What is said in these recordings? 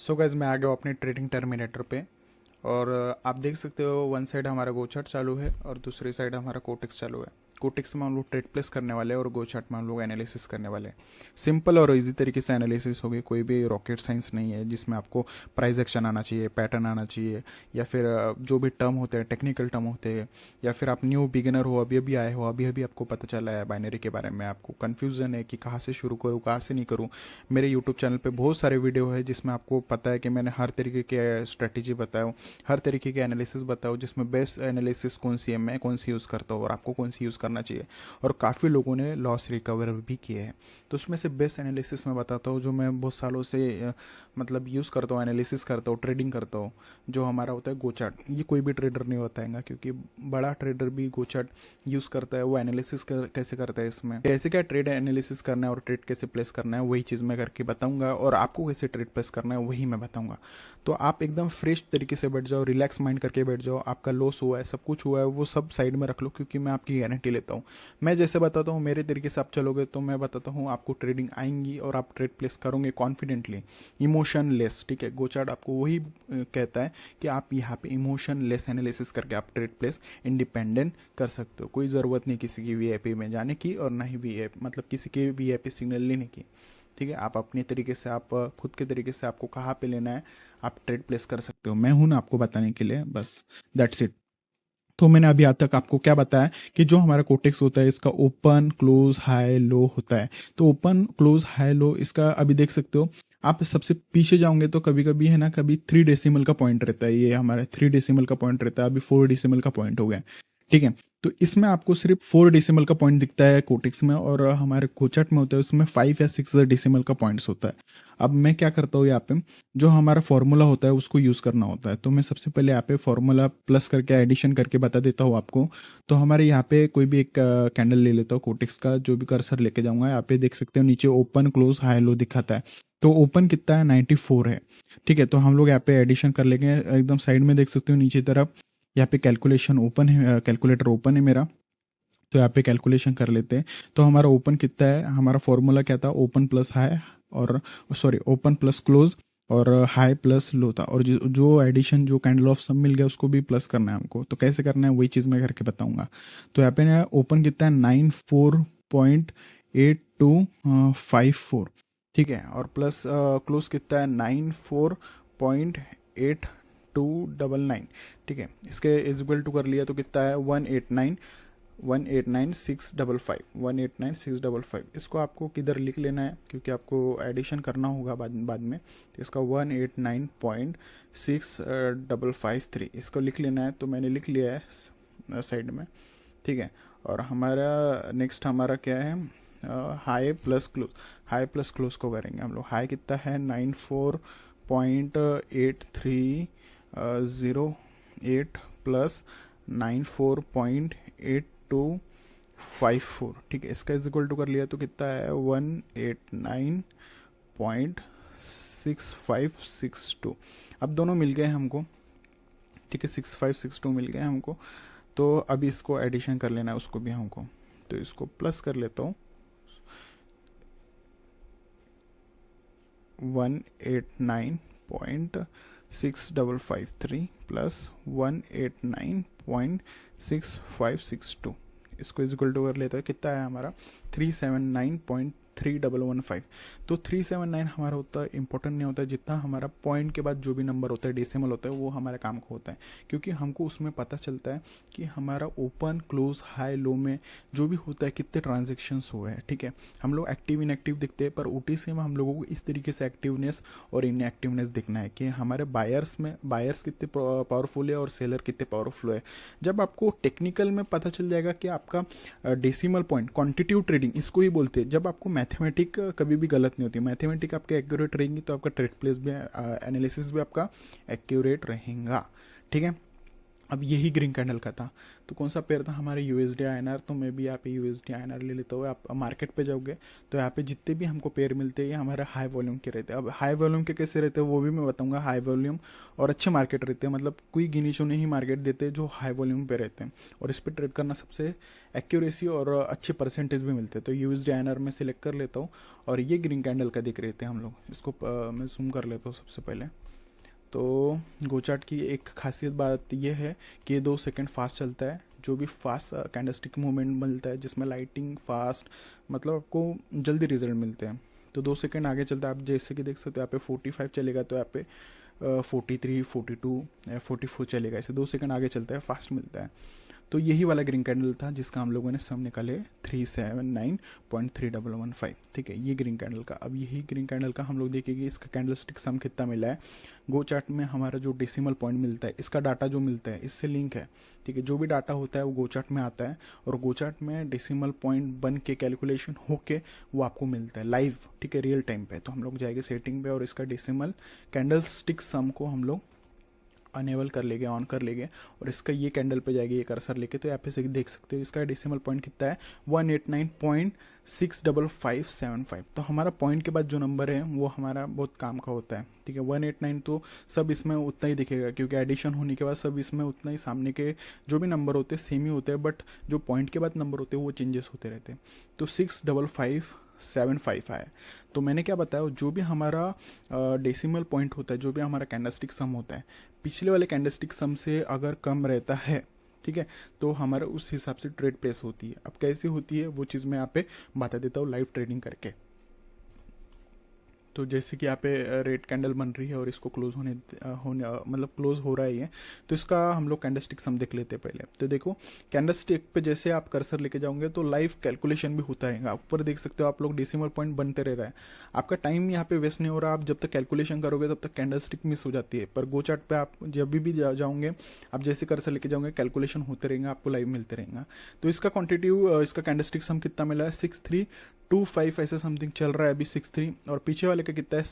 So guys मैं आ गया हूँ अपने ट्रेडिंग टर्मिनेटर पे। और आप देख सकते हो वन साइड हमारा गो चार्ट चालू है और दूसरी साइड हमारा कोटेक्स चालू है। कोटेक्स में हम लोग ट्रेड प्लेस करने वाले हैं और गो चार्ट में हम लोग एनालिसिस करने वाले हैं। सिंपल और इजी तरीके से एनालिसिस होगी, कोई भी रॉकेट साइंस नहीं है जिसमें आपको प्राइस एक्शन आना चाहिए, पैटर्न आना चाहिए, या फिर जो भी टर्म होते हैं टेक्निकल टर्म होते हैं, या फिर आप न्यू बिगिनर हो, अभी अभी आए हो, अभी अभी आपको पता चला है बाइनरी के बारे में, आपको कन्फ्यूजन है कि कहाँ से शुरू करूँ कहाँ से नहीं करूँ। मेरे यूट्यूब चैनल पे बहुत सारे वीडियो है जिसमें आपको पता है कि मैंने हर तरीके के स्ट्रेटेजी बताया, हर तरीके के एनालिसिस बताओ, जिसमें बेस्ट एनालिसिस कौन सी है, मैं कौन सी यूज़ करता हूँ और आपको कौन सी यूज़ करना चाहिए। और काफ़ी लोगों ने लॉस रिकवर भी किए हैं। तो उसमें से बेस्ट एनालिसिस मैं बताता हूँ जो मैं बहुत सालों से मतलब यूज़ करता हूँ, एनालिसिस करता हूँ, ट्रेडिंग करता हूँ। जो हमारा होता है गो चार्ट, ये कोई भी ट्रेडर नहीं बताएगा क्योंकि बड़ा ट्रेडर भी गो चार्ट यूज़ करता है। वो एनालिसिस कैसे करता है, इसमें कैसे क्या ट्रेड एनालिसिस करना है और ट्रेड कैसे प्लेस करना है, वही चीज़ मैं करके बताऊंगा। और आपको कैसे ट्रेड प्लेस करना है वही मैं बताऊंगा। तो आप एकदम फ्रेश तरीके से बैठ जाओ, रिलैक्स माइंड करके बैठ जाओ। आपका लॉस हुआ है, सब कुछ हुआ है, वो सब साइड में रख लो क्योंकि मैं आपकी गारंटी लेता हूँ। मैं जैसे बताता हूँ मेरे तरीके से आप चलोगे तो मैं बताता हूँ आपको ट्रेडिंग आएंगी और आप ट्रेड प्लेस करोगे कॉन्फिडेंटली, इमोशनलेस। ठीक है, गोचार्ट आपको वही कहता है कि आप यहाँ पे इमोशनलेस एनालिसिस करके आप ट्रेड प्लेस इंडिपेंडेंट कर सकते हो। कोई ज़रूरत नहीं किसी की वीआईपी में जाने की और ना ही वीआईपी मतलब किसी के वीआईपी सिग्नल लेने की। ठीक है, आप अपने तरीके से, आप खुद के तरीके से आपको कहाँ पे लेना है आप ट्रेड प्लेस कर सकते हो। मैं हूं ना आपको बताने के लिए, बस दैट्स इट। तो मैंने अभी आज तक आपको क्या बताया कि जो हमारा कोटेक्स होता है इसका ओपन क्लोज हाई लो होता है। तो ओपन क्लोज हाई लो इसका अभी देख सकते हो। आप सबसे पीछे जाओगे तो कभी कभी है ना, कभी 3 डेसिमल का पॉइंट रहता है, ये हमारा 3 डेसिमल का पॉइंट रहता है, अभी 4 डेसिमल का पॉइंट हो गया। ठीक है, तो इसमें आपको सिर्फ 4 डेसिमल का पॉइंट दिखता है कोटेक्स में, और हमारे कोचाट में होता है उसमें 5 या 6 डेसिमल का पॉइंट्स होता है। अब मैं क्या करता हूँ यहाँ पे, जो हमारा फॉर्मूला होता है उसको यूज़ करना होता है। तो मैं सबसे पहले यहाँ पे फॉर्मूला प्लस करके एडिशन करके बता देता हूँ आपको। तो हमारे यहाँ पे कोई भी एक कैंडल ले लेता हूँ कोटेक्स का, जो भी कर्सर लेके जाऊंगा। यहाँ पे देख सकते हो नीचे ओपन क्लोज हाई लो दिखाता है। तो ओपन कितना है, 94 है। ठीक है, तो हम लोग यहाँ पे एडिशन कर लेंगे। एकदम साइड में देख सकते हो नीचे तरफ, यहाँ पे कैलकुलेशन ओपन है, कैलकुलेटर ओपन है मेरा। तो यहाँ पे कैलकुलेशन कर लेते हैं। तो हमारा ओपन कितना है, हमारा फॉर्मूला क्या था, ओपन प्लस हाई और सॉरी ओपन प्लस क्लोज और हाई प्लस लो था। और जो एडिशन जो कैंडल ऑफ सम मिल गया उसको भी प्लस करना है हमको। तो कैसे करना है वही चीज़ मैं करके बताऊंगा। तो यहाँ पे ना ओपन कितना है, 94.8254। ठीक है, और प्लस क्लोज कितना है, 94.8299। ठीक है, इसके इज इक्वल टू कर लिया तो कितना है, 189,655 189,655। इसको आपको किधर लिख लेना है क्योंकि आपको एडिशन करना होगा बाद में। तो इसका 189.6553 इसको लिख लेना है। तो मैंने लिख लिया है साइड में। ठीक है, और हमारा नेक्स्ट हमारा क्या है, high plus close. High plus close को करेंगे हम लोग। हाई कितना है, 94.8308 प्लस 94.8254। ठीक है, इसका इज इक्वल टू कर लिया तो कितना है, 189.6562। अब दोनों मिल गए हमको। ठीक है, 6562 मिल गए हमको। तो अभी इसको एडिशन कर लेना है उसको भी हमको। तो इसको प्लस कर लेता हूँ, 189.6553 प्लस 189.6562। इसको इज इक्वल टू कर लेता है, कितना है हमारा, 379.3115। तो 379 हमारा होता है, इंपॉर्टेंट नहीं होता है, जितना हमारा पॉइंट के बाद जो भी नंबर होता है डेसिमल होता है वो हमारे काम को होता है। क्योंकि हमको उसमें पता चलता है कि हमारा ओपन क्लोज हाई लो में जो भी होता है कितने ट्रांजेक्शन्स हुए हैं। ठीक है, हम लोग एक्टिव इनएक्टिव दिखते हैं, पर ओटीसी में हम लोगों को इस तरीके से एक्टिवनेस और इनएक्टिवनेस दिखना है कि हमारे बायर्स कितने पावरफुल है और सेलर कितने पावरफुल है। जब आपको टेक्निकल में पता चल जाएगा कि आपका डेसिमल पॉइंट, क्वांटिटेटिव ट्रेडिंग इसको ही बोलते हैं, जब आपको मैथमेटिक कभी भी गलत नहीं होती, मैथमेटिक आपके एक्यूरेट रहेंगी तो आपका ट्रेड प्लेस भी एनालिसिस भी आपका एक्यूरेट रहेगा। ठीक है, अब यही ग्रीन कैंडल का था, तो कौन सा पेयर था हमारे यूएसडी आईएनआर। तो मैं भी यहाँ पे यूएसडी आईएनआर ले लेता हूँ। आप मार्केट पे जाओगे तो यहाँ पे जितने भी हमको पेयर मिलते हैं ये हमारे हाई वॉल्यूम के रहते हैं। अब हाई वॉल्यूम के कैसे रहते हैं वो भी मैं बताऊंगा। हाई वॉल्यूम और अच्छे मार्केट रहते हैं, मतलब कोई गिनी चुने ही मार्केट देते हैं जो हाई वॉल्यूम पे रहते हैं, और इस पर ट्रेड करना सबसे एक्यूरेसी और अच्छे परसेंटेज भी मिलते हैं। तो यूएसडी आईएनआर में सिलेक्ट कर लेता हूँ, और ये ग्रीन कैंडल का दिख रहे थे हम लोग। इसको मैं जूम कर लेता हूँ सबसे पहले। तो गोचार्ट की एक खासियत बात यह है कि ये 2 सेकंड फास्ट चलता है। जो भी फास्ट कैंडलस्टिक मूवमेंट मिलता है जिसमें लाइटिंग फास्ट, मतलब आपको जल्दी रिजल्ट मिलते हैं। तो 2 सेकंड आगे चलता है। आप जैसे कि देख सकते हो यहाँ पे 45 चलेगा, तो यहाँ पे 43, 42, 44 चलेगा। ऐसे 2 सेकंड आगे चलता है, फास्ट मिलता है। तो यही वाला ग्रीन कैंडल था जिसका हम लोगों ने सम निकाले 379.3115। ठीक है, ये ग्रीन कैंडल का। अब यही ग्रीन कैंडल का हम लोग देखेंगे इसका कैंडलस्टिक सम कितना मिला है। गो चार्ट में हमारा जो डेसिमल पॉइंट मिलता है, इसका डाटा जो मिलता है इससे लिंक है। ठीक है, जो भी डाटा होता है वो गो चार्ट में आता है, और गो चार्ट में डेसिमल पॉइंट बन के कैलकुलेशन होके वो आपको मिलता है लाइव। ठीक है, रियल टाइम पे। तो हम लोग जाएंगे सेटिंग पे और इसका डेसिमल कैंडलस्टिक सम को हम लोग अनेबल कर लेंगे, ऑन कर लेंगे, और इसका ये कैंडल पे जाएगी ये कर्सर लेके। तो यहाँ पे से देख सकते हो इसका डेसिमल पॉइंट कितना है, 189.65575। तो हमारा पॉइंट के बाद जो नंबर है वो हमारा बहुत काम का होता है। ठीक है, 189 तो सब इसमें उतना ही दिखेगा, क्योंकि एडिशन होने के बाद सब इसमें उतना ही, सामने के जो भी नंबर होते हैं सेम ही होते हैं, बट जो पॉइंट के बाद नंबर होते हैं वो चेंजेस होते रहते हैं। तो 65575 आया। तो मैंने क्या बताया, जो भी हमारा डेसिमल पॉइंट होता है, जो भी हमारा कैंडलस्टिक सम होता है, पिछले वाले कैंडलस्टिक सम से अगर कम रहता है, ठीक है, तो हमारा उस हिसाब से ट्रेड प्लेस होती है। अब कैसे होती है वो चीज़ मैं यहाँ पे बता देता हूँ लाइव ट्रेडिंग करके। तो जैसे कि यहाँ पे रेड कैंडल बन रही है और इसको क्लोज होने मतलब क्लोज हो रहा है ये, तो इसका हम लोग कैंडलस्टिक सम देख लेते हैं पहले। तो देखो कैंडलस्टिक पे जैसे आप कर्सर लेके जाओगे तो लाइव कैलकुलेशन भी होता रहेगा। ऊपर देख सकते हो आप लोग डेसिमल पॉइंट बनते रह रहा है, आपका टाइम यहाँ पे वेस्ट नहीं हो रहा। आप जब तक कैलकुलेशन करोगे तब तक कैंडलस्टिक मिस हो जाती है। पर गो चार्ट पे आप जब भी जाओगे, आप जैसे कर्सर लेके जाओगे कैलकुलेशन होते रहेंगे, आपको लाइव मिलते रहेगा। तो इसका क्वांटिटिव, इसका कैंडलस्टिक सम कितना मिला है, 6325 ऐसे समथिंग चल रहा है अभी 63। और पीछे वाले का कितना है,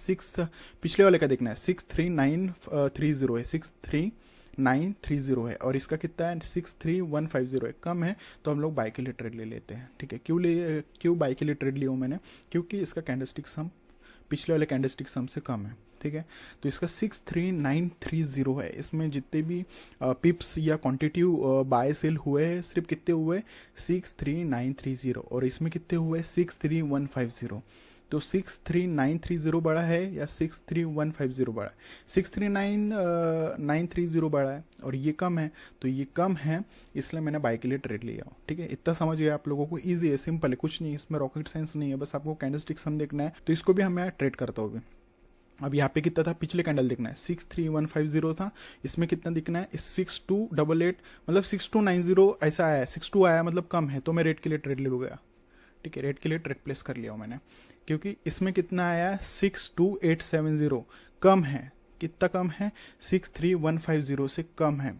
पिछले वाले का देखना है 63930 है, 63930 है, और इसका कितना है 63150 है। कम है तो हम लोग बाय के लिए ट्रेड ले लेते हैं। ठीक है, क्यों बाय के लिए ट्रेड लिया हूँ मैंने, क्योंकि इसका कैंडलस्टिक सम पिछले वाले कैंडलस्टिक सम से कम है। ठीक है, तो इसका 63930 है। इसमें जितने भी पिप्स या क्वांटिटिव बाय सेल हुए हैं सिर्फ कितने हुए, 63930, और इसमें कितने हुए 63150। तो 63930 बड़ा है या 63150 बड़ा है, 63930 बड़ा है, और ये कम है, तो ये कम है, इसलिए मैंने बाय के लिए ट्रेड लिया। ठीक है, इतना समझ गया आप लोगों को, इजी है, सिंपल है, कुछ नहीं इसमें रॉकेट साइंस नहीं है, बस आपको कैंडलस्टिक सम देखना है। तो इसको भी हमें ट्रेड करता हूँ। अब यहाँ पे कितना था, पिछले कैंडल देखना है 63150 था, इसमें कितना दिखना है 6288, मतलब 6290 ऐसा आया है, 62 आया मतलब कम है, तो मैं रेट के लिए ट्रेड ले लूँगा। ठीक है, रेट के लिए ट्रेड प्लेस कर लिया हूँ मैंने, क्योंकि इसमें कितना आया है 62870, कम है, कितना कम है 63150 से कम है,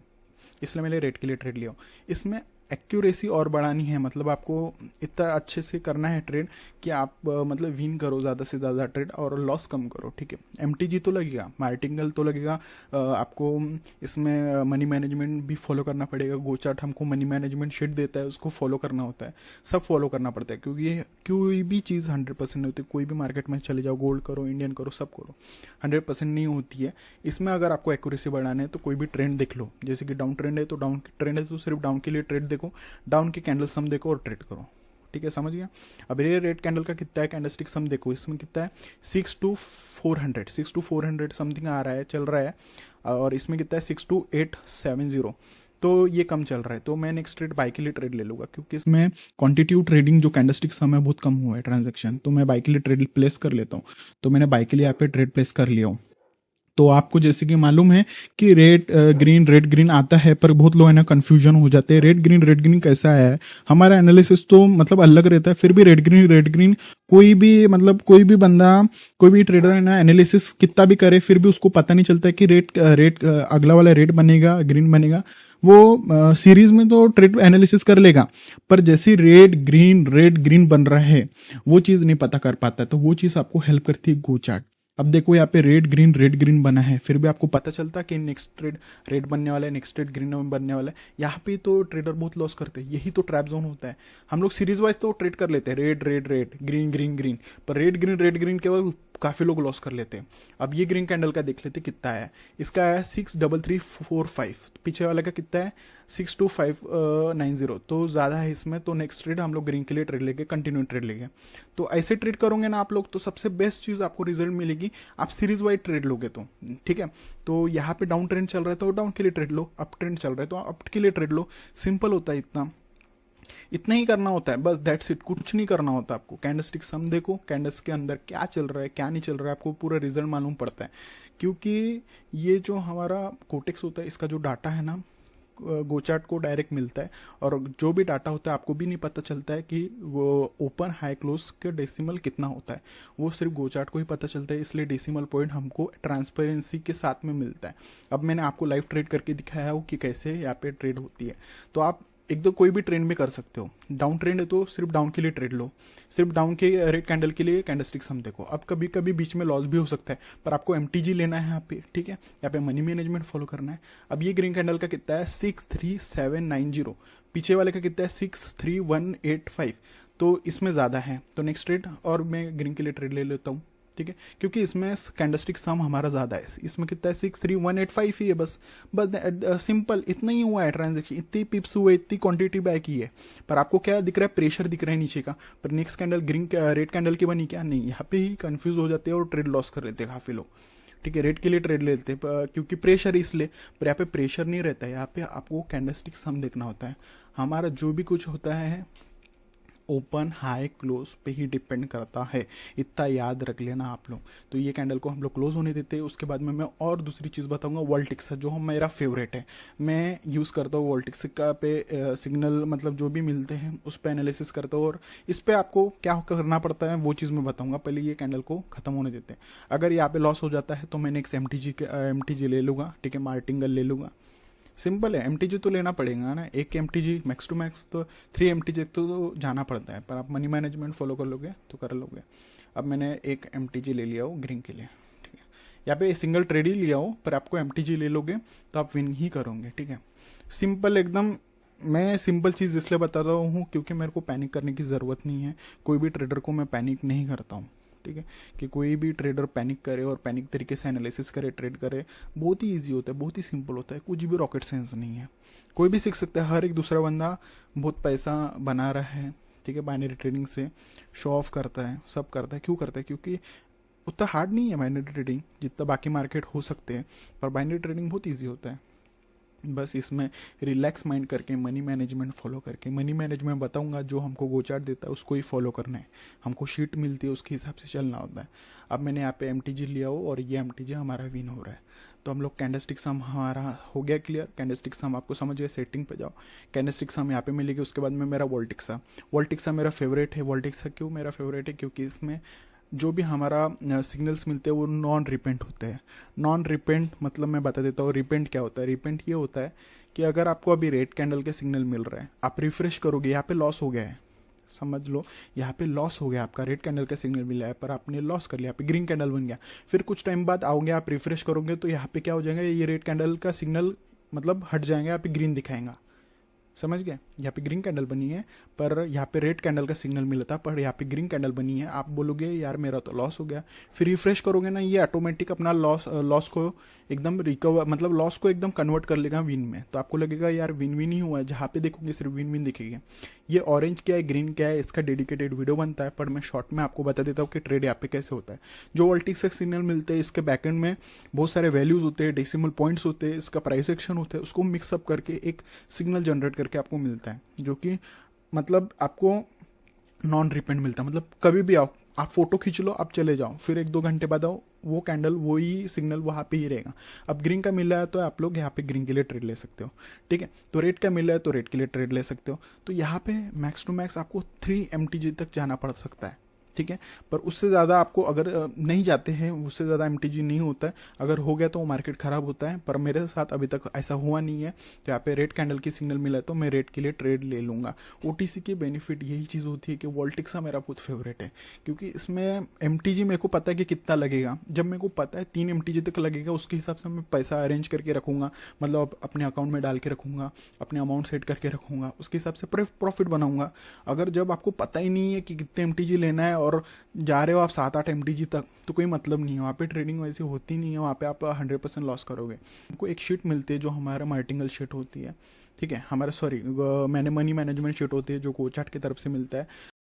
इसलिए मैंने रेट के लिए ट्रेड लिया हूँ। इसमें एक्यूरेसी और बढ़ानी है, मतलब आपको इतना अच्छे से करना है ट्रेड कि आप मतलब विन करो ज़्यादा से ज़्यादा ट्रेड और लॉस कम करो। ठीक है, एमटीजी तो लगेगा, मार्टिंगल तो लगेगा, आपको इसमें मनी मैनेजमेंट भी फॉलो करना पड़ेगा। गो चार्ट हमको मनी मैनेजमेंट शीट देता है, उसको फॉलो करना होता है, सब फॉलो करना पड़ता है, क्योंकि ये कोई भी चीज़ 100% नहीं होती। कोई भी मार्केट में चले जाओ, गोल्ड करो, इंडियन करो, सब करो, 100% नहीं होती है। इसमें अगर आपको एक्यूरेसी बढ़ाना है तो कोई भी ट्रेंड देख लो, जैसे कि डाउन ट्रेंड है तो डाउन ट्रेंड है तो सिर्फ डाउन के लिए ट्रेड देखो, डाउन के कैंडल सम देखो और ट्रेड करो। ठीक है, समझ गया। अब ये रेड कैंडल का कितना है कैंडलस्टिक सम देखो, इसमें कितना है 62400 समथिंग आ रहा है, चल रहा है, और इसमें कितना है 62870, तो ये कम चल रहा है। तो मैं नेक्स्ट ट्रेड बाय के लिए ट्रेड ले लूंगा, क्योंकि इसमें क्वांटिटिव ट्रेडिंग जो कैंडलस्टिक सम है बहुत कम हुआ है ट्रांजैक्शन, तो मैं बाय के लिए ट्रेड प्लेस कर लेता हूँ। तो मैंने बाय के लिए यहाँ पे ट्रेड प्लेस कर लिया हूँ। तो आपको जैसे कि मालूम है कि रेड ग्रीन आता है, पर बहुत लोग है ना कंफ्यूजन हो जाते हैं, रेड ग्रीन कैसा है। हमारा एनालिसिस तो मतलब अलग रहता है, फिर भी रेड ग्रीन कोई भी मतलब कोई भी बंदा, कोई भी ट्रेडर है ना, एनालिसिस कितना भी करे फिर भी उसको पता नहीं चलता है कि रेड अगला वाला रेड बनेगा ग्रीन बनेगा। वो सीरीज में तो ट्रेड एनालिसिस कर लेगा, पर जैसे रेड ग्रीन बन रहा है वो चीज नहीं पता कर पाता, तो वो चीज आपको हेल्प करती है गो चार्ट। अब देखो यहाँ पे रेड ग्रीन बना है, फिर भी आपको पता चलता कि नेक्स्ट ट्रेड रेड बनने वाला है, नेक्स्ट ट्रेड ग्रीन बनने वाला है। यहाँ पे तो ट्रेडर बहुत लॉस करते हैं, यही तो ट्रैप जोन होता है। हम लोग सीरीज वाइज तो ट्रेड कर लेते हैं, रेड ग्रीन ग्रीन ग्रीन, पर रेड ग्रीन केवल काफी लोग लॉस कर लेते हैं। अब ये ग्रीन कैंडल का देख लेते कितना है, इसका है 63345, पीछे वाले का कितना है 62590, तो ज्यादा है इसमें। तो नेक्स्ट ट्रेड हम लोग ग्रीन के लिए ट्रेड लेंगे, कंटिन्यू ट्रेड लेंगे। तो ऐसे ट्रेड करोगे ना आप लोग, तो सबसे बेस्ट चीज आपको रिजल्ट मिलेगी, आप सीरीज वाइज ट्रेड लोगे तो ठीक है। तो यहाँ पे डाउन ट्रेंड चल रहा है तो डाउन के लिए ट्रेड लो, अप ट्रेंड चल रहा है तो अप के लिए ट्रेड लो। सिंपल होता है, इतना ही करना होता है बस, दैट्स इट, कुछ नहीं करना होता आपको। कैंडलस्टिक सम देखो, कैंडल्स के अंदर क्या चल रहा है क्या नहीं चल रहा है, आपको पूरा रिजल्ट मालूम पड़ता है। क्योंकि ये जो हमारा कोटेक्स होता है, इसका जो डाटा है ना, गोचार्ट को डायरेक्ट मिलता है, और जो भी डाटा होता है आपको भी नहीं पता चलता है कि वो ओपन हाई क्लोज के डेसिमल कितना होता है, वो सिर्फ गोचार्ट को ही पता चलता है। इसलिए डेसिमल पॉइंट हमको ट्रांसपेरेंसी के साथ में मिलता है। अब मैंने आपको लाइव ट्रेड करके दिखाया हो कि कैसे यहाँ पे ट्रेड होती है। तो आप एक दो कोई भी ट्रेंड में कर सकते हो, डाउन ट्रेंड है तो सिर्फ डाउन के लिए ट्रेड लो, सिर्फ डाउन के रेड कैंडल के लिए कैंडलस्टिक सम देखो। अब कभी कभी बीच में लॉस भी हो सकता है, पर आपको एमटीजी लेना है यहाँ पे, ठीक है, यहाँ पे मनी मैनेजमेंट फॉलो करना है। अब ये ग्रीन कैंडल का कितना है 63790, पीछे वाले का कितना है 63185, तो इसमें ज्यादा है। तो नेक्स्ट ट्रेड और मैं ग्रीन के लिए ट्रेड ले लेता हूँ, ठीक है, क्योंकि इसमें कैंडलस्टिक सम हमारा ज्यादा है। इसमें कितना है 63185 ही है, बस सिंपल इतना ही हुआ है ट्रांजेक्शन, इतनी पिप्स हुए, इतनी क्वांटिटी बैक ही है। पर आपको क्या दिख रहा है, प्रेशर दिख रहा है नीचे का। पर next candle green red candle की बनी क्या, नहीं, यहाँ पे ही कंफ्यूज हो जाते हैं और ट्रेड लॉस कर लेते हैं काफी लोग, ठीक है। रेड के लिए ट्रेड लेते हैं क्योंकि प्रेशर इसलिए, पर यहाँ पे प्रेशर नहीं रहता है, यहाँ पे आपको कैंडलस्टिक सम देखना होता है। हमारा जो भी कुछ होता है ओपन हाई क्लोज पे ही डिपेंड करता है, इतना याद रख लेना आप लोग। तो ये कैंडल को हम लोग क्लोज होने देते हैं। उसके बाद में मैं और दूसरी चीज़ बताऊंगा, वोल्टिक्स जो मेरा फेवरेट है, मैं यूज़ करता हूँ वोल्टिक्स का पे सिग्नल, मतलब जो भी मिलते हैं उस पर एनालिसिस करता हूँ, और इस पर आपको क्या करना पड़ता है वो चीज़ मैं बताऊंगा। पहले ये कैंडल को खत्म होने देते हैं। अगर यहाँ पे लॉस हो जाता है तो मैं नेक्स्ट एमटीजी ले लूँगा, ठीक है, मार्टिंगल ले लूँगा। सिंपल है, एमटीजी तो लेना पड़ेगा ना, एक एमटीजी मैक्स टू मैक्स तो 3 एमटीजी तो जाना पड़ता है, पर आप मनी मैनेजमेंट फॉलो कर लोगे तो कर लोगे। अब मैंने एक एमटीजी ले लिया हो ग्रीन के लिए, ठीक है, यहाँ पे सिंगल ट्रेड ही लिया हो, पर आपको एमटीजी ले लोगे तो आप विन ही करोगे, ठीक है। सिंपल एकदम। मैं सिंपल चीज़ इसलिए बता रहा हूँ क्योंकि मेरे को पैनिक करने की ज़रूरत नहीं है, कोई भी ट्रेडर को मैं पैनिक नहीं करता हूँ, ठीक है, कि कोई भी ट्रेडर पैनिक करे और पैनिक तरीके से एनालिसिस करे, ट्रेड करे, बहुत ही इजी होता है, बहुत ही सिंपल होता है, कुछ भी रॉकेट साइंस नहीं है, कोई भी सीख सकता है। हर एक दूसरा बंदा बहुत पैसा बना रहा है, ठीक है, बाइनरी ट्रेडिंग से शो ऑफ करता है, सब करता है। क्यों करता है, क्योंकि उतना हार्ड नहीं है बाइनरी ट्रेडिंग, जितना बाकी मार्केट हो सकते हैं, पर बाइनरी ट्रेडिंग बहुत ईजी होता है। बस इसमें रिलैक्स माइंड करके मनी मैनेजमेंट फॉलो करके, मनी मैनेजमेंट बताऊंगा, जो हमको गोचार्ट देता है उसको ही फॉलो करना है, हमको शीट मिलती है उसके हिसाब से चलना होता है। अब मैंने यहाँ पे एमटीजी लिया हो और ये एमटीजी हमारा विन हो रहा है, तो हम लोग कैंडलस्टिक सम हमारा हो गया क्लियर। कैंडलस्टिक सम आपको समझ गया, सेटिंग पे जाओ, कैंडलस्टिक सम यहाँ पे मिलेगी। उसके बाद में मेरा वोल्टिक्सा मेरा फेवरेट है। वोल्टिक्सा क्यों मेरा फेवरेट है, क्योंकि इसमें जो भी हमारा सिग्नल्स मिलते हैं वो नॉन रिपेंट होते हैं। नॉन रिपेंट मतलब मैं बता देता हूँ, रिपेंट क्या होता है। रिपेंट ये होता है कि अगर आपको अभी रेड कैंडल के सिग्नल मिल रहा है, आप रिफ्रेश करोगे, यहाँ पे लॉस हो गया है, समझ लो यहाँ पे लॉस हो गया, आपका रेड कैंडल का सिग्नल मिला है पर आपने लॉस कर लिया, यहाँ पे ग्रीन कैंडल बन गया। फिर कुछ टाइम बाद आओगे, आप रिफ्रेश करोगे तो यहाँ पे क्या हो जाएगा, ये रेड कैंडल का सिग्नल मतलब हट जाएंगे, यहाँ पे ग्रीन दिखाएगा, समझ गए। यहाँ पे ग्रीन कैंडल बनी है पर यहाँ पे रेड कैंडल का सिग्नल मिला था, पर यहाँ पे ग्रीन कैंडल बनी है। आप बोलोगे यार मेरा तो लॉस हो गया, फिर रिफ्रेश करोगे ना, ये ऑटोमेटिक अपना लॉस को एकदम रिकवर, मतलब लॉस को एकदम कन्वर्ट कर लेगा विन में। तो आपको लगेगा यार विन विन ही हुआ है, जहाँ पे देखोगे सिर्फ विन विन दिखेगी। ये ऑरेंज क्या है ग्रीन क्या है इसका डेडिकेटेड वीडियो बनता है, पर मैं शॉर्ट में आपको बता देता हूँ कि ट्रेड यहाँ पे कैसे होता है। जो वोल्टिक्स के सिग्नल मिलते हैं, इसके बैकएंड में बहुत सारे वैल्यूज होते हैं, डेसिमल पॉइंट्स होते हैं, इसका प्राइस एक्शन होता है, उसको मिक्सअप करके एक सिग्नल जनरेट करके आपको मिलता है, जो कि मतलब आपको नॉन रिपेंड मिलता है। मतलब कभी भी आओ, आप फोटो खींच लो, आप चले जाओ, फिर 1-2 घंटे बाद आओ, वो कैंडल वही सिग्नल वहाँ पे ही रहेगा। अब ग्रीन का मिल रहा है तो आप लोग यहाँ पे ग्रीन के लिए ट्रेड ले सकते हो, ठीक है। तो रेड का मिल रहा है तो रेड के लिए ट्रेड ले सकते हो। तो यहाँ पे मैक्स टू मैक्स आपको 3 MTG तक जाना पड़ सकता है, ठीक है। पर उससे ज़्यादा आपको अगर नहीं जाते हैं, उससे ज़्यादा एमटीजी नहीं होता है, अगर हो गया तो वो मार्केट ख़राब होता है। पर मेरे साथ अभी तक ऐसा हुआ नहीं है। तो यहाँ पे रेड कैंडल की सिग्नल मिला है तो मैं रेड के लिए ट्रेड ले लूँगा। ओटीसी की बेनिफिट यही चीज़ होती है कि वोल्टिक्सा मेरा बहुत फेवरेट है, क्योंकि इसमें एमटीजी मेरे को पता है कि कितना लगेगा। जब मेरे को पता है 3 एमटीजी तक लगेगा, उसके हिसाब से मैं पैसा अरेंज करके रखूँगा, मतलब अपने अकाउंट में डाल के रखूँगा, अपने अमाउंट सेट करके रखूँगा, उसके हिसाब से प्रॉफिट बनाऊँगा। अगर जब आपको पता ही नहीं है कि कितने एमटीजी लेना है और जा रहे हो आप 7-8 एमटीजी तक, तो कोई मतलब नहीं है। वहाँ पे ट्रेडिंग वैसे होती नहीं है, वहाँ पे आप 100% लॉस करोगे। आपको एक शीट मिलती है जो हमारा मार्टिंगल शीट होती है, ठीक है, हमारा सॉरी मैंने मनी मैनेजमेंट शीट होती है जो गोचार्ट की तरफ से मिलता है।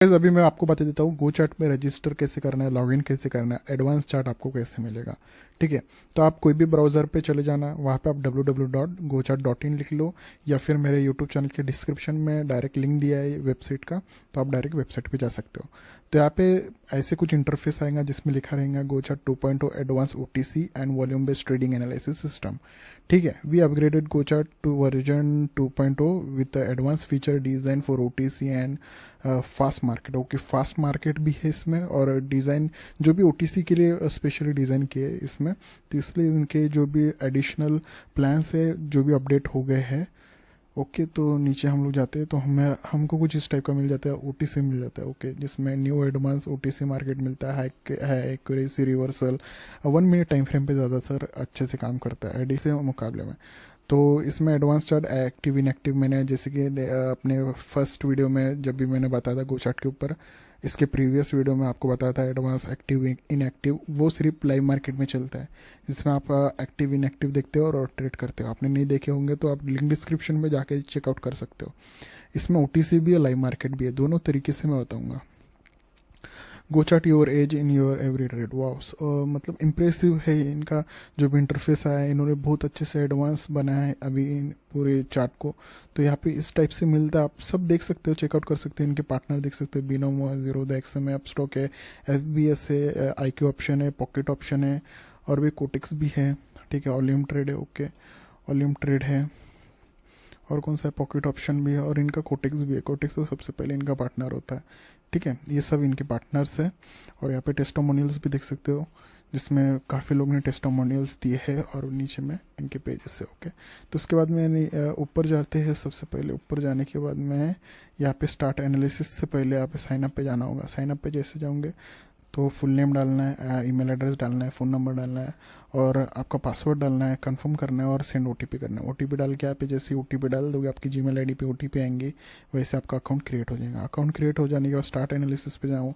अभी मैं आपको बता देता हूँ गोचार्ट में रजिस्टर कैसे करना है, लॉगिन कैसे करना है, एडवांस चार्ट आपको कैसे मिलेगा, ठीक है। तो आप कोई भी ब्राउज़र पे चले जाना, वहाँ पे आप www.gochart.in लिख लो, या फिर मेरे यूट्यूब चैनल के डिस्क्रिप्शन में डायरेक्ट लिंक दिया है वेबसाइट का, तो आप डायरेक्ट वेबसाइट पे जा सकते हो। तो यहाँ पे ऐसे कुछ इंटरफेस आएगा जिसमें लिखा रहेगा GoChart 2.0 advance OTC and volume based trading analysis system, ठीक है। We upgraded GoChart to version 2.0 with advance feature design for OTC and fast market. Okay, fast market भी है इसमें, और डिज़ाइन जो भी ओटीसी के लिए स्पेशली डिज़ाइन किए है इसमें, तो इसलिए इनके जो भी एडिशनल प्लान्स है जो भी अपडेट हो गए हैं। ओके, तो नीचे हम लोग जाते हैं तो हमको कुछ इस टाइप का मिल जाता है, ओटीसी मिल जाता है। ओके, जिसमें न्यू एडवांस ओटीसी मार्केट मिलता है accuracy reversal 1 minute time frame पे ज़्यादातर अच्छे से काम करता है एडी से मुकाबले में। तो इसमें एडवांस चार्ट एक्टिव इनएक्टिव, मैंने जैसे कि अपने फर्स्ट वीडियो में जब भी मैंने बताया था गो चार्ट के ऊपर, इसके प्रीवियस वीडियो में आपको बताया था एडवांस एक्टिव इनएक्टिव, वो सिर्फ लाइव मार्केट में चलता है, जिसमें आप एक्टिव इनएक्टिव देखते हो और ट्रेड करते हो। आपने नहीं देखे होंगे तो आप लिंक डिस्क्रिप्शन में जाके चेकआउट कर सकते हो। इसमें ओटीसी भी है, लाइव मार्केट भी है, दोनों तरीके से मैं बताऊँगा। Go chart your edge in your every trade, wow, मतलब इम्प्रेसिव है इनका जो भी इंटरफेस आया है, इन्होंने बहुत अच्छे से एडवांस बनाया है अभी इन पूरे चार्ट को। तो यहाँ पे इस टाइप से मिलता है, आप सब देख सकते हो, चेकआउट कर सकते हो, इनके पार्टनर देख सकते हो, बिनोमो है, जीरोधा एक्सएम है, अपस्टॉक है, एफबीएस है, आईक्यू ऑप्शन है, पॉकेट ऑप्शन है, और भी कोटेक्स भी है, ठीक है, वॉल्यूम ट्रेड है। ओके, वॉल्यूम ट्रेड है, और कौन सा है, पॉकेट ऑप्शन भी है, और इनका कोटेक्स भी है। कोटेक्स तो सबसे पहले इनका पार्टनर होता है, ठीक है, ये सब इनके पार्टनर्स है। और यहाँ पे टेस्टिमोनियल्स भी देख सकते हो, जिसमें काफ़ी लोग ने टेस्टिमोनियल्स दिए हैं, और नीचे में इनके पेजेस है। ओके, तो उसके बाद में ऊपर जाते हैं। सबसे पहले ऊपर जाने के बाद में यहाँ पे स्टार्ट एनालिसिस से पहले यहाँ पे साइनअप पे जाना होगा। साइनअप पे जैसे जाओगे तो फुल नेम डालना है, ईमेल एड्रेस डालना है, फ़ोन नंबर डालना है, और आपका पासवर्ड डालना है, कंफर्म करना है, और सेंड ओटीपी करना है। ओटीपी डाल के आप जैसे ओटीपी डाल दोगे आपकी जीमेल आईडी पे ओटीपी आएंगे, वैसे आपका अकाउंट क्रिएट हो जाएगा। अकाउंट क्रिएट हो जाने के बाद स्टार्ट एनालिसिस पे जाओ।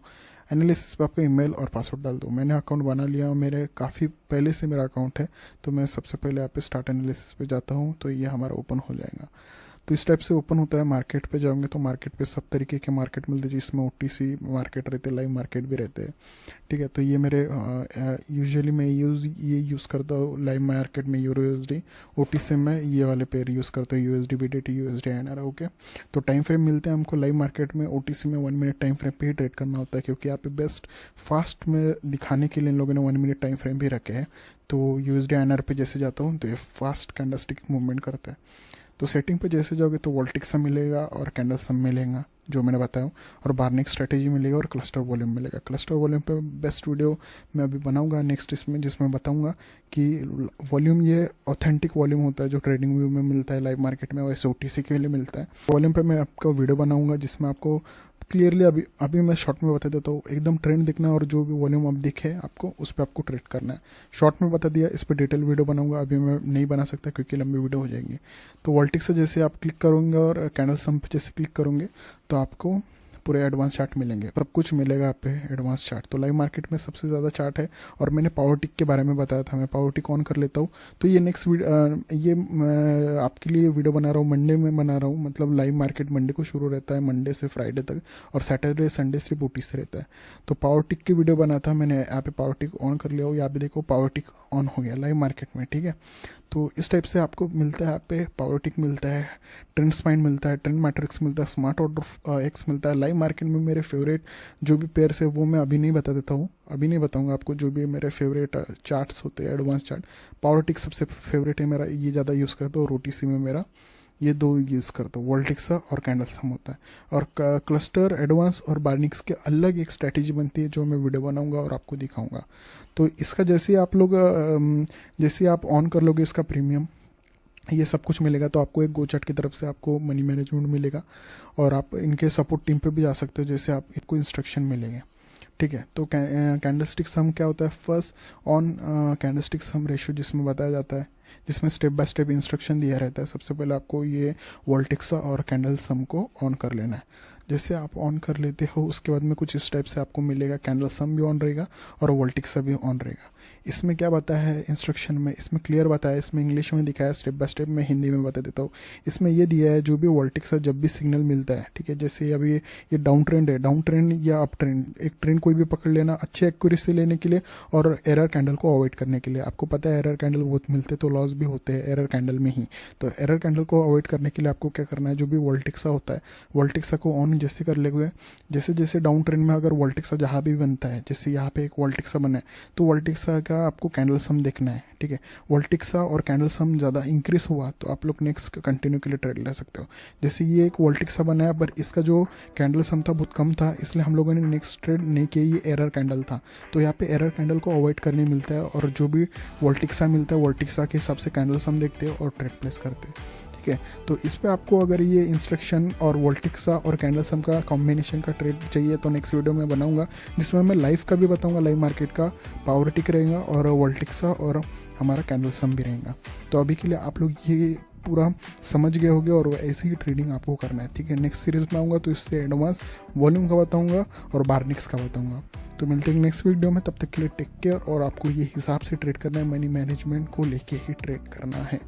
एनालिसिस पे आपका ईमेल और पासवर्ड डाल दो। मैंने अकाउंट बना लिया, मेरे काफ़ी पहले से मेरा अकाउंट है, तो मैं सबसे पहले यहाँ पे स्टार्ट एनालिसिस पे जाता हूँ, तो ये हमारा ओपन हो जाएगा। तो इस टाइप से ओपन होता है। मार्केट पे जाओगे तो मार्केट पे सब तरीके के मार्केट मिलते हैं, जिसमें ओटीसी मार्केट रहते हैं, लाइव मार्केट भी रहते हैं, ठीक है। तो ये मेरे यूजुअली मैं ये यूज़ करता हूँ लाइव मार्केट में यूरो यूएसडी, ओटीसी में ये वाले पेयर यूज़ करता हूँ, यूएसडी बीडीटी, यूएसडी आईएनआर। ओके, तो टाइम फ्रेम मिलते हैं हमको लाइव मार्केट में, ओटीसी में 1 मिनट टाइम फ्रेम पे ही ट्रेड करना होता है, क्योंकि यहाँ पे बेस्ट फास्ट में दिखाने के लिए इन लोगों ने 1 मिनट टाइम फ्रेम भी रखे हैं। तो यूएसडी आईएनआर पे जैसे जाता हूँ तो ये फास्ट कैंडलस्टिक मूवमेंट करता है। तो सेटिंग पे जैसे जाओगे तो वोल्टिक सम मिलेगा और कैंडल सम मिलेगा जो मैंने बताया, और बार्निंग स्ट्रेटेजी मिलेगा और क्लस्टर वॉल्यूम मिलेगा। क्लस्टर वॉल्यूम पे बेस्ट वीडियो मैं अभी बनाऊंगा नेक्स्ट इसमें, जिसमें बताऊंगा कि वॉल्यूम ये ऑथेंटिक वॉल्यूम होता है जो ट्रेडिंग व्यू में मिलता है लाइव मार्केट में, वैसे ओटीसी के लिए मिलता है। वॉल्यूम पे मैं आपका वीडियो बनाऊंगा जिसमें आपको क्लियरली अभी मैं शॉर्ट में बता देता हूँ, एकदम ट्रेंड दिखना है, और जो भी वॉल्यूम अब दिखे आपको उस पर आपको ट्रेड करना है। शॉर्ट में बता दिया, इस पर डिटेल वीडियो बनाऊंगा, अभी मैं नहीं बना सकता क्योंकि लंबी वीडियो हो जाएंगी। तो वोल्टिक से जैसे आप क्लिक करोगे और कैंडल सम पे जैसे क्लिक करोगे तो आपको पूरे एडवांस चार्ट मिलेंगे, सब कुछ मिलेगा आप पे एडवांस चार्ट। तो लाइव मार्केट में सबसे ज़्यादा चार्ट है, और मैंने पावर टिक के बारे में बताया था, मैं पावर टिक ऑन कर लेता हूँ। तो ये नेक्स्ट ये मैं आपके लिए वीडियो बना रहा हूँ, मंडे में बना रहा हूँ, मतलब लाइव मार्केट मंडे को शुरू रहता है, मंडे से फ्राइडे तक, और सैटरडे संडे सिर्फ ओटी से रहता है। तो पावर टिक की वीडियो बना था मैंने, यहाँ पे पावर टिक ऑन कर लिया हो, यहाँ पे देखो पावर टिक ऑन हो गया लाइव मार्केट में, ठीक है। तो इस टाइप से आपको मिलता है, यहाँ पे पावर टिक मिलता है, ट्रेंड स्पाइन मिलता है, ट्रेंड मैट्रिक्स मिलता है, स्मार्ट ऑर्डर एक्स मिलता है। लाइव मार्केट में मेरे फेवरेट जो भी पेयर्स है वो मैं अभी नहीं बता देता हूँ, अभी नहीं बताऊंगा आपको। जो भी मेरे फेवरेट चार्ट्स होते हैं एडवांस चार्ट, पावर टिक सबसे फेवरेट है मेरा, ये ज़्यादा यूज़ करता हूँ, और ओटीसी में मेरा ये दो यूज़ करता हूँ, वोल्टिक्सा और कैंडल सम होता है। और क्लस्टर, एडवांस और बार्निक्स के अलग एक स्ट्रैटेजी बनती है जो मैं वीडियो बनाऊंगा और आपको दिखाऊंगा। तो इसका जैसे आप लोग जैसे आप ऑन कर लोगे इसका प्रीमियम, ये सब कुछ मिलेगा, तो आपको एक गोचैट की तरफ से आपको मनी मैनेजमेंट मिलेगा और आप इनके सपोर्ट टीम पे भी जा सकते हो, जैसे आप इनको इंस्ट्रक्शन मिलेंगे। ठीक है, तो कैंडलस्टिक सम क्या होता है? First on candlestick some ratio, जिसमें बताया जाता है, जिसमें स्टेप बाय स्टेप इंस्ट्रक्शन दिया रहता है। सबसे पहले आपको ये वोल्टिक्सा और कैंडल सम को ऑन कर लेना है। जैसे आप ऑन कर लेते हो उसके बाद में कुछ इस टाइप से आपको मिलेगा, कैंडल सम भी ऑन रहेगा और वोल्टिक्सा भी ऑन रहेगा। इसमें क्या बताया है इंस्ट्रक्शन में, इसमें क्लियर बताया है, इसमें इंग्लिश में दिखाया है स्टेप बाय स्टेप, मैं हिंदी में बता देता हूँ। इसमें ये दिया है जो भी वोल्टिक्सा जब भी सिग्नल मिलता है, ठीक है, जैसे अभी ये डाउन ट्रेंड है, डाउन ट्रेंड या अप ट्रेंड, एक ट्रेंड कोई भी पकड़ लेना अच्छे एक्यूरेसी लेने के लिए और एरर कैंडल को अवॉइड करने के लिए। आपको पता है एरर कैंडल बहुत मिलते तो लॉस भी होते हैं एरर कैंडल में ही। तो एरर कैंडल को अवॉइड करने के लिए आपको क्या करना है, जो भी वोल्टिक्सा होता है, वोल्टिक्सा को ऑन जैसे कर लेंगे, जैसे जैसे डाउन ट्रेंड में अगर वोल्टिक्सा जहाँ भी बनता है, जैसे यहाँ पे एक वोल्टिक्सा बना है, तो वोल्टिक्सा का आपको कैंडल सम देखना है। ठीक है, वोल्टिक्सा और कैंडल सम ज़्यादा इंक्रीज हुआ तो आप लोग नेक्स्ट कंटिन्यू के लिए ट्रेड ले सकते हो। जैसे ये एक वोल्टिक्सा बना है पर इसका जो कैंडल सम था बहुत कम था, इसलिए हम लोगों ने नेक्स्ट ट्रेड नहीं किया, ये एरर कैंडल था। तो यहाँ पे एरर कैंडल को अवॉइड करने मिलता है और जो भी वोल्टिक्सा मिलता है वोल्टिक्सा के हिसाब से कैंडल सम देखते हो और ट्रेड प्लेस करते हैं। ठीक है, तो इस पे आपको अगर ये इंस्ट्रक्शन और वोल्टिक्सा और कैंडल सम का कॉम्बिनेशन का ट्रेड चाहिए तो नेक्स्ट वीडियो में बनाऊंगा, जिसमें मैं लाइव का भी बताऊंगा, लाइव मार्केट का पावर टिक रहेगा और वोल्टिक्सा और हमारा कैंडल सम भी रहेगा। तो अभी के लिए आप लोग ये पूरा समझ गए होंगे और ऐसी ही ट्रेडिंग आपको करना है। ठीक है, नेक्स्ट सीरीज में आऊँगा तो इससे एडवांस वॉल्यूम का बताऊँगा और बार्निक्स का बताऊँगा। तो मिलते हैं नेक्स्ट वीडियो में, तब तक के लिए टेक केयर। और आपको ये हिसाब से ट्रेड करना है, मनी मैनेजमेंट को लेके ही ट्रेड करना है।